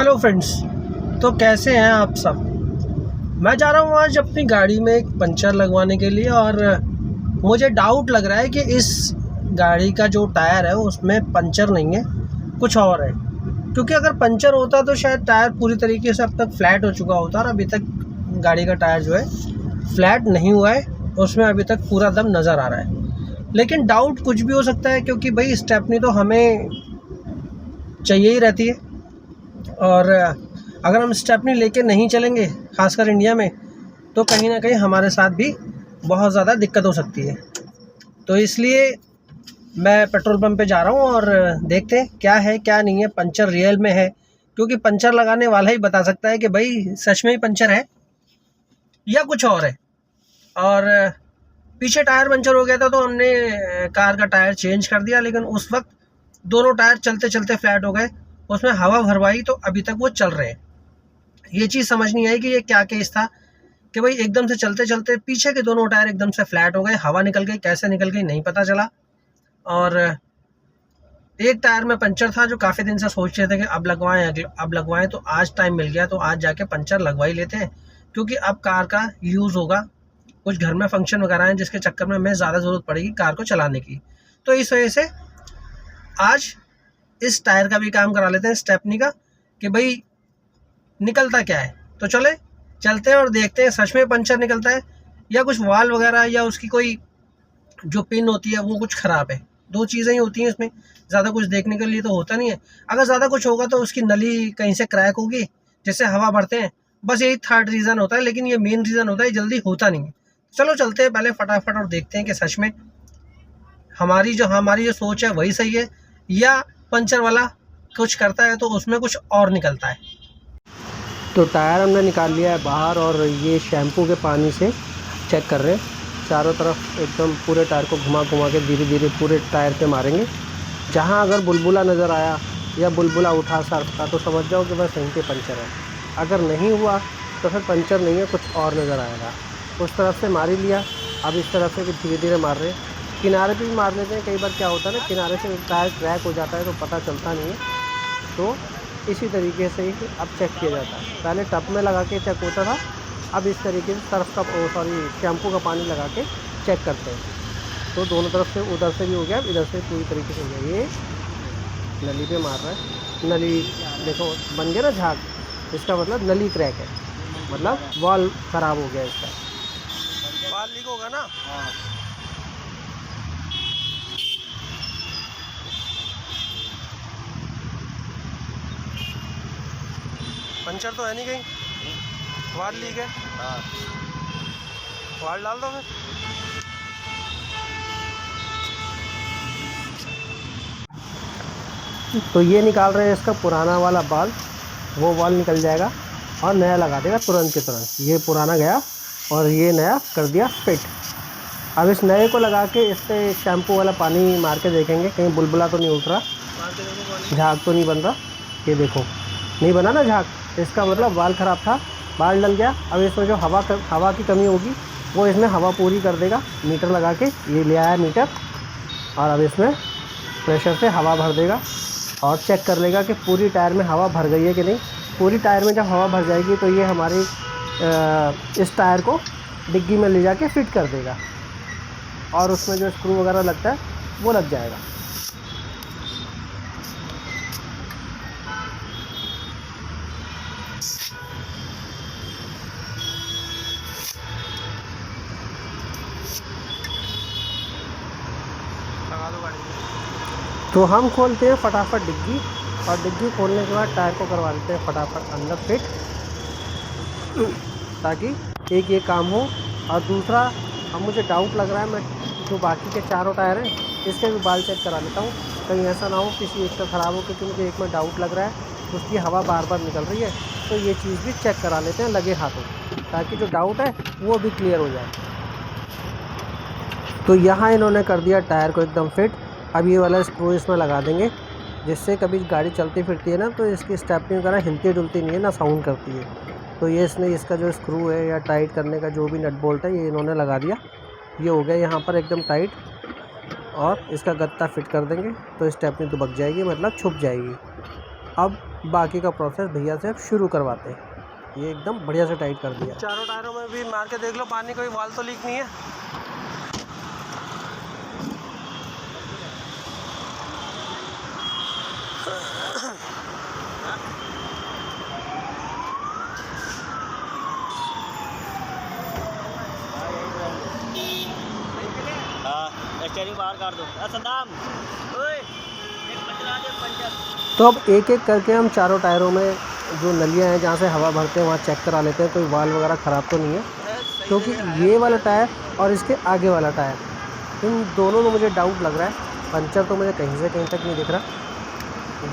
Hello friends, तो कैसे हैं आप सब। मैं जा रहा हूँ आज अपनी गाड़ी में एक पंचर लगवाने के लिए और मुझे डाउट लग रहा है कि इस गाड़ी का जो टायर है उसमें पंचर नहीं है, कुछ और है। क्योंकि अगर पंचर होता तो शायद टायर पूरी तरीके से अब तक फ्लैट हो चुका होता और अभी तक गाड़ी का टायर जो है फ्लैट नहीं हुआ है, उसमें अभी तक पूरा दम नज़र आ रहा है। लेकिन डाउट कुछ भी हो सकता है, क्योंकि भाई स्टेपनी तो हमें चाहिए ही रहती है और अगर हम स्टेपनी लेके नहीं चलेंगे खासकर इंडिया में, तो कहीं ना कहीं हमारे साथ भी बहुत ज़्यादा दिक्कत हो सकती है। तो इसलिए मैं पेट्रोल पंप पे जा रहा हूँ और देखते हैं क्या है क्या नहीं है, पंचर रियल में है। क्योंकि पंचर लगाने वाला ही बता सकता है कि भाई सच में ही पंचर है या कुछ और है। और पीछे टायर पंचर हो गया था तो हमने कार का टायर चेंज कर दिया, लेकिन उस वक्त दोनों टायर चलते चलते फ्लैट हो गए। उसमें हवा भरवाई तो अभी तक वो चल रहे हैं। ये चीज़ समझ नहीं आई कि ये क्या केस था कि भाई एकदम से चलते चलते पीछे के दोनों टायर एकदम से फ्लैट हो गए, हवा निकल गई, कैसे निकल गई नहीं पता चला। और एक टायर में पंचर था जो काफ़ी दिन से सोच रहे थे कि अब लगवाएं, तो आज टाइम मिल गया तो आज जाके पंचर लगवा ही लेते हैं। क्योंकि अब कार का यूज़ होगा, कुछ घर में फंक्शन वगैरह हैं जिसके चक्कर में हमें ज़्यादा ज़रूरत पड़ेगी कार को चलाने की। तो इस वजह से आज इस टायर का भी काम करा लेते हैं, स्टेपनी का, कि भाई निकलता क्या है। तो चलते हैं और देखते हैं सच में पंचर निकलता है या कुछ वाल वगैरह या उसकी कोई जो पिन होती है वो कुछ ख़राब है। दो चीज़ें ही होती हैं इसमें, ज़्यादा कुछ देखने के लिए तो होता नहीं है। अगर ज़्यादा कुछ होगा तो उसकी नली कहीं से क्रैक होगी जिससे हवा भरते हैं, बस यही थर्ड रीज़न होता है। लेकिन ये मेन रीज़न होता है, जल्दी होता नहीं है। चलो चलते हैं पहले फटाफट और देखते हैं कि सच में हमारी जो सोच है वही सही है या पंचर वाला कुछ करता है तो उसमें कुछ और निकलता है। तो टायर हमने निकाल लिया है बाहर और ये शैम्पू के पानी से चेक कर रहे हैं चारों तरफ, एकदम पूरे टायर को घुमा घुमा के धीरे धीरे पूरे टायर पे मारेंगे। जहाँ अगर बुलबुला नज़र आया या बुलबुला उठा सर्फ का तो समझ जाओ कि बस यहीं पे पंचर है। अगर नहीं हुआ तो फिर पंचर नहीं है, कुछ और नज़र आएगा। उस तरफ से मार ही लिया, अब इस तरफ से भी धीरे धीरे मार रहे हैं। किनारे पे भी मार लेते हैं, कई बार क्या होता है ना, किनारे से टायर क्रैक हो जाता है तो पता चलता नहीं है। तो इसी तरीके से ही अब चेक किया जाता है। पहले टब में लगा के चेक होता था, अब इस तरीके से सर्फ का शैम्पू का पानी लगा के चेक करते हैं। तो दोनों तरफ से, उधर से भी हो गया, इधर से पूरी तरीके से हो गया। ये नली पे मार रहा है, नली देखो बन गया ना झाग, इसका मतलब नली क्रैक है, मतलब वॉल ख़राब हो गया, इसका वॉल लीक होगा ना। पंचर तो है नहीं कहीं, वाल लीक है। हाँ, वाल डाल दो फिर। तो ये निकाल रहे हैं इसका पुराना वाला बाल, वो वाल निकल जाएगा और नया लगा देगा तुरंत के तुरंत। ये पुराना गया और ये नया कर दिया फिट। अब इस नए को लगा के इस पर शैम्पू वाला पानी मार के देखेंगे कहीं बुलबुला तो नहीं उठ रहा, झाग तो नहीं बन रहा। ये देखो नहीं बना ना झाग, इसका मतलब वाल ख़राब था, बाल डल गया। अब इसमें जो हवा की कमी होगी वो इसमें हवा पूरी कर देगा। मीटर लगा के ये ले आया मीटर, और अब इसमें प्रेशर से हवा भर देगा और चेक कर लेगा कि पूरी टायर में हवा भर गई है कि नहीं। पूरी टायर में जब हवा भर जाएगी तो ये हमारी इस टायर को डिग्गी में ले जाके फिट कर देगा और उसमें जो स्क्रू वगैरह लगता है वो लग जाएगा। तो हम खोलते हैं फटाफट डिग्गी, और डिग्गी खोलने के बाद टायर को करवा लेते हैं फटाफट अंदर फिट, ताकि एक ये काम हो। और दूसरा, अब मुझे डाउट लग रहा है, मैं जो बाकी के चारों टायर हैं इसके भी बाल चेक करा लेता हूँ, कहीं ऐसा ना हो किसी एक का ख़राब हो। क्योंकि मुझे एक में डाउट लग रहा है, उसकी हवा बार बार निकल रही है। तो ये चीज़ भी चेक करा लेते हैं लगे हाथों, ताकि जो डाउट है वो भी क्लियर हो जाए। तो यहाँ इन्होंने कर दिया टायर को एकदम फिट। अब ये वाला स्क्रू इसमें लगा देंगे, जिससे कभी गाड़ी चलती फिरती है ना तो इसकी स्टेपनी वगैरह हिलती डुलती नहीं है, ना साउंड करती है। तो ये इसका जो स्क्रू है या टाइट करने का जो भी नट बोल्ट है ये इन्होंने लगा दिया। ये हो गया यहाँ पर एकदम टाइट, और इसका गत्ता फिट कर देंगे तो स्टेपनी दुबक जाएगी, मतलब छुप जाएगी। अब बाकी का प्रोसेस भैया से शुरू करवाते हैं। ये एकदम बढ़िया से टाइट कर दिया। चारों टायरों में भी मार के देख लो पानी, कोई वाल तो लीक नहीं है। स्टीयरिंग बाहर कर दो सद्दाम। ओए एक पंचर दे पंचर। तो अब एक एक करके हम चारों टायरों में जो नलियां हैं जहाँ से हवा भरते हैं वहाँ चेक करा लेते हैं कोई वाल वगैरह ख़राब तो नहीं है, क्योंकि ये वाला टायर और इसके आगे वाला टायर इन दोनों में मुझे डाउट लग रहा है। पंचर तो मुझे कहीं से कहीं तक नहीं दिख रहा,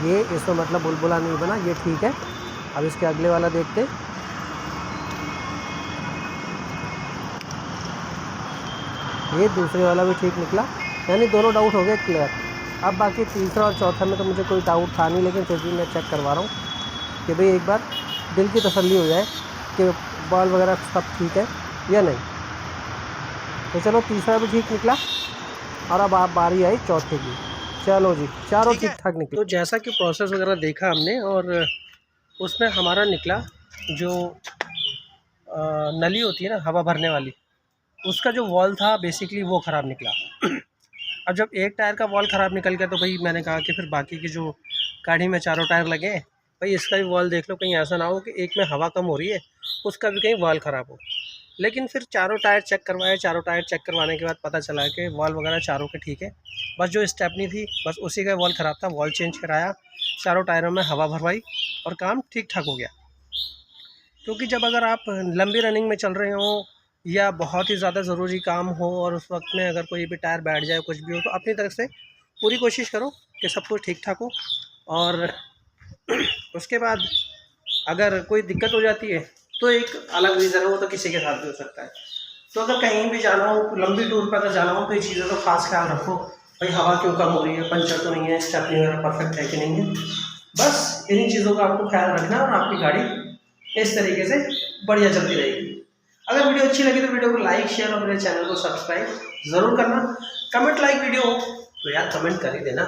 ये इसमें मतलब बुलबुला नहीं बना, ये ठीक है। अब इसके अगले वाला देखते, ये दूसरे वाला भी ठीक निकला, यानी दोनों डाउट हो गए क्लियर। अब बाकी तीसरा और चौथा में तो मुझे कोई डाउट था नहीं, लेकिन फिर भी मैं चेक करवा रहा हूँ कि भाई एक बार दिल की तसल्ली हो जाए कि बॉल वगैरह सब ठीक है या नहीं। तो चलो तीसरा भी ठीक निकला और अब आप बारी आई चौथे की। चलो जी चारों ठीक ठाक निकले। तो जैसा कि प्रोसेस वगैरह देखा हमने और उसमें हमारा निकला जो नली होती है ना हवा भरने वाली, उसका जो वॉल था बेसिकली वो ख़राब निकला। अब जब एक टायर का वॉल ख़राब निकल गया तो भाई मैंने कहा कि फिर बाकी की जो गाड़ी में चारों टायर लगे भाई इसका भी वॉल देख लो, कहीं ऐसा ना हो कि एक में हवा कम हो रही है उसका भी कहीं वॉल ख़राब हो। लेकिन फिर चारों टायर चेक करवाए, चारों टायर चेक करवाने के बाद पता चला कि वॉल वगैरह चारों के ठीक है, बस जो स्टेपनी थी बस उसी का वॉल ख़राब था। वॉल चेंज कराया, चारों टायरों में हवा भरवाई और काम ठीक ठाक हो गया। क्योंकि जब अगर आप लंबी रनिंग में चल रहे हो या बहुत ही ज़्यादा ज़रूरी काम हो और उस वक्त में अगर कोई भी टायर बैठ जाए कुछ भी हो, तो अपनी तरफ से पूरी कोशिश करो कि सब कुछ ठीक ठाक हो। और उसके बाद अगर कोई दिक्कत हो जाती है तो एक अलग रीज़न है, वो तो किसी के साथ भी हो सकता है। तो अगर कहीं भी जाना हो, लंबी टूर पर अगर जाना हो तो ये चीज़ों का खास ख्याल रखो, भाई हवा क्यों कम हो रही है, पंचर तो नहीं है, स्टेपनी वगैरह परफेक्ट है कि नहीं है। बस इन्हीं चीज़ों का आपको ख्याल रखना और आपकी गाड़ी इस तरीके से बढ़िया चलती रहेगी। अगर वीडियो अच्छी लगी तो वीडियो को लाइक शेयर और मेरे चैनल को सब्सक्राइब ज़रूर करना। कमेंट लाइक वीडियो हो तो यार कमेंट कर ही देना,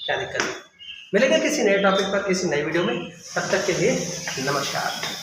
क्या दिक्कत है। मिलेंगे किसी नए टॉपिक पर किसी नई वीडियो में, तब तक के लिए नमस्कार।